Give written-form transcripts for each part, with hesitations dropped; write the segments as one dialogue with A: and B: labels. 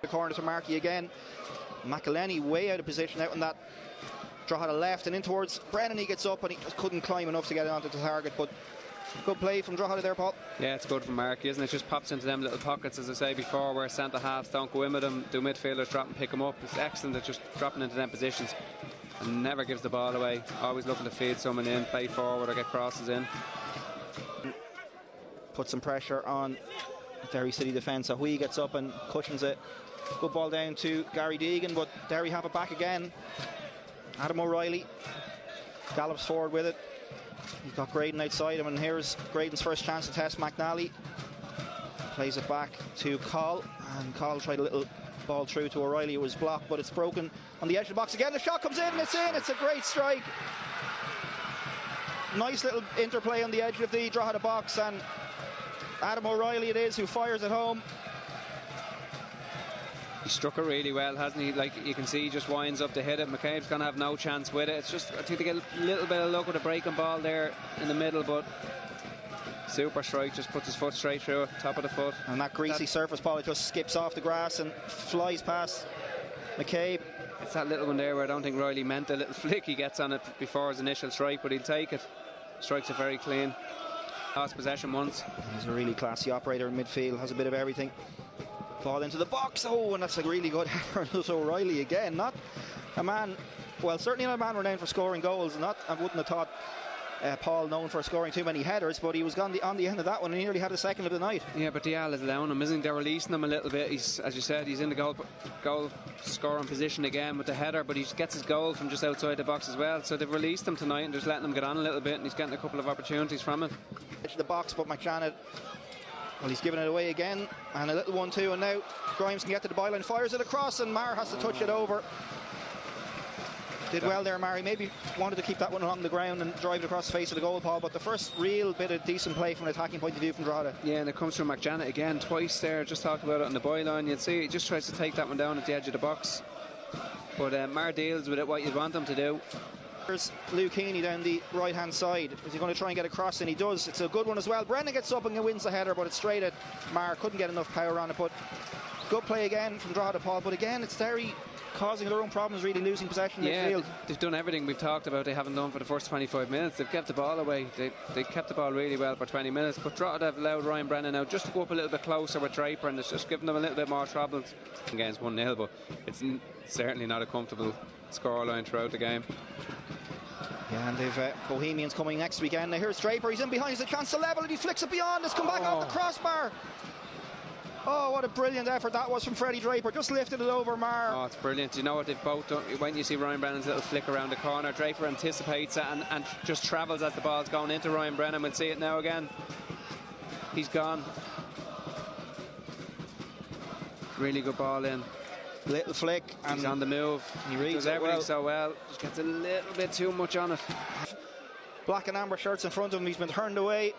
A: The corner to Markey again. McElhenney way out of position out on that Drogheda left and in towards Brennan. He gets up and he just couldn't climb enough to get it onto the target, but good play from Drogheda there, Paul.
B: Yeah, it's good from Markey, isn't it? Just pops into them little pockets, as I say before, where centre halves don't go in with him, do midfielders drop and pick him up. It's excellent at just dropping into them positions and never gives the ball away. Always looking to feed someone in, play forward or get crosses in.
A: Put some pressure on Derry City defence. Ahui gets up and cushions it. Good ball down to Gary Deegan, but Derry have it back again. Adam O'Reilly gallops forward with it. He's got Graydon outside him, and here's Graydon's first chance to test McNally. Plays it back to Coll, and Coll tried a little ball through to O'Reilly. It was blocked, but it's broken on the edge of the box again. The shot comes in, and it's in. It's a great strike. Nice little interplay on the edge of the Drogheda box, and Adam O'Reilly it is who fires it home.
B: He struck it really well, hasn't he? Like you can see, he just winds up to hit it. McCabe's going to have no chance with it. It's just, I think they get a little bit of luck with a breaking ball there in the middle, but super strike, just puts his foot straight through it, top of the foot.
A: And that greasy surface ball, it just skips off the grass and flies past McCabe.
B: It's that little one there where I don't think Riley meant the little flick he gets on it before his initial strike, but he'll take it. Strikes it very clean. Lost possession once.
A: He's a really classy operator in midfield, has a bit of everything. Ball into the box, oh, and that's a really good header. O'Reilly again, not a man, well, certainly not a man renowned for scoring goals. I wouldn't have thought Paul known for scoring too many headers, but he was on the end of that one and he nearly had a second of the night.
B: Yeah, but Dial is allowing him, isn't he? They're releasing him a little bit. He's, as you said, he's in the goal scoring position again with the header, but he gets his goal from just outside the box as well. So they've released him tonight and just letting him get on a little bit, and he's getting a couple of opportunities from it.
A: Edge of the box, but McJanet, well, he's giving it away again, and a little one too, and now Grimes can get to the byline, fires it across, and Maher has to touch it over. Did well there, Murray. Maybe wanted to keep that one along the ground and drive it across the face of the goal, Paul, but the first real bit of decent play from an attacking point of view from Drogheda.
B: Yeah, and it comes from McJanet again, twice there. Just talked about it on the byline. You'd see he just tries to take that one down at the edge of the box, but Maher deals with it what you'd want him to do.
A: There's Luke Heaney down the right hand side. Is he going to try and get across? And he does. It's a good one as well. Brennan gets up and wins the header, but it's straight at Maher. Couldn't get enough power on it, but good play again from Drogheda, Paul. But again, it's Derry causing their own problems, really losing possession in midfield.
B: They've done everything we've talked about they haven't done for the first 25 minutes. They've kept the ball away. They kept the ball really well for 20 minutes, but Drogheda have allowed Ryan Brennan now just to go up a little bit closer with Draper, and it's just given them a little bit more trouble against 1-0, but it's certainly not a comfortable scoreline throughout the game.
A: Yeah, and they've Bohemians coming next weekend. Now here's Draper, he's in behind, he's a chance to level, and he flicks it beyond. It's come back off the crossbar. Oh, what a brilliant effort that was from Freddie Draper. Just lifted it over Maher.
B: Oh, it's brilliant. You know what they've both done? When you see Ryan Brennan's little flick around the corner, Draper anticipates it and just travels as the ball's going into Ryan Brennan. We'll see it now again. He's gone. Really good ball in.
A: Little flick. And
B: he's on the move.
A: He reads
B: does everything
A: well.
B: so well. Just gets a little bit too much on it.
A: Black and amber shirts in front of him. He's been turned away.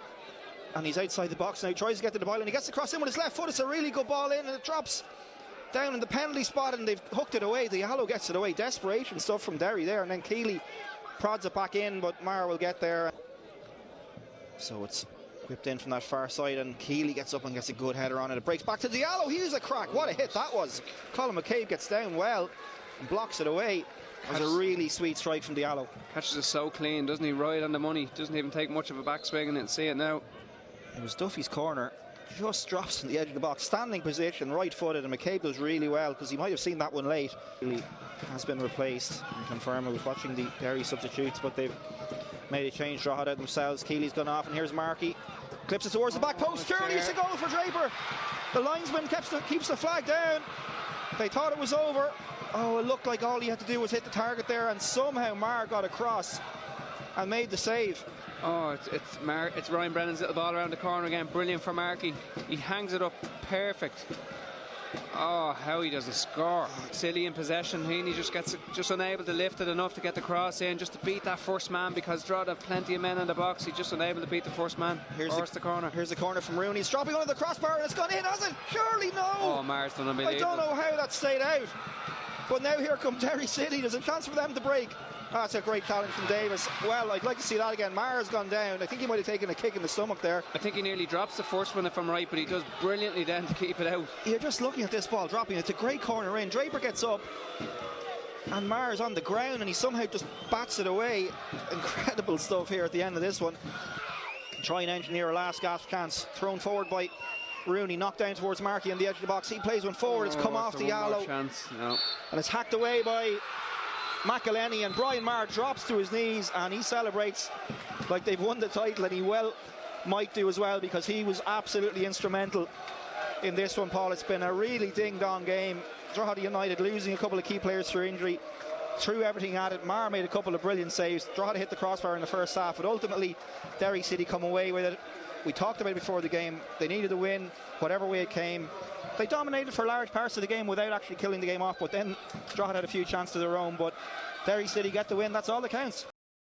A: And he's outside the box now. He tries to get to the ball and he gets across in with his left foot. It's a really good ball in and it drops down in the penalty spot and they've hooked it away. Diallo gets it away. Desperation stuff from Derry there, and then Keeley prods it back in, but Maher will get there. So it's whipped in from that far side and Keeley gets up and gets a good header on it. It breaks back to Diallo. Here's a crack. What a hit that was. Colin McCabe gets down well and blocks it away. It was a really sweet strike from Diallo.
B: Catches it so clean, doesn't he? Right on the money. Doesn't even take much of a backswing, and see it now.
A: It was Duffy's corner, just drops on the edge of the box, standing position, right-footed, and McCabe does really well because he might have seen that one late. He has been replaced, and confirmed. I was watching the Derry substitutes, but they've made a change. Drogheda themselves. Keeley's gone off, and here's Markey. Clips it towards the back post. Surely it's a goal for Draper. The linesman keeps the flag down. They thought it was over. Oh, it looked like all he had to do was hit the target there, and somehow Maher got across and made the save.
B: Oh, it's Ryan Brennan's little ball around the corner again. Brilliant for Markey. He hangs it up perfect. Oh, how he doesn't score. Silly in possession. Heaney just unable to lift it enough to get the cross in, just to beat that first man, because Drogheda have plenty of men in the box. He's just unable to beat the first man. Here's the corner.
A: Here's the corner from Rooney. He's dropping under the crossbar and it's gone in, has it? Surely no.
B: Oh, Maher's done unbelievable.
A: I don't know how that stayed out. But now here come Derry City. There's a chance for them to break. That's a great challenge from Davis. Well, I'd like to see that again. Maher's gone down. I think he might have taken a kick in the stomach there.
B: I think he nearly drops the first one if I'm right, but he does brilliantly then to keep it out.
A: You're just looking at this ball dropping. It's a great corner in. Draper gets up and Maher's on the ground and he somehow just bats it away. Incredible stuff here at the end of this one. Try and engineer a last gasp chance. Thrown forward by Rooney, knocked down towards Markey on the edge of the box. He plays one forward. It's come off the Diallo.
B: No.
A: And it's hacked away by McElhenney, and Brian Maher drops to his knees and he celebrates like they've won the title, and he well might do as well, because he was absolutely instrumental in this one, Paul. It's been a really ding-dong game. Drogheda United losing a couple of key players through injury, threw everything at it. Maher made a couple of brilliant saves. Drogheda hit the crossbar in the first half, but ultimately Derry City come away with it. We talked about it before the game. They needed a win, whatever way it came. They dominated for large parts of the game without actually killing the game off, but then Drogheda had a few chances of their own. But Derry City get the win. That's all that counts.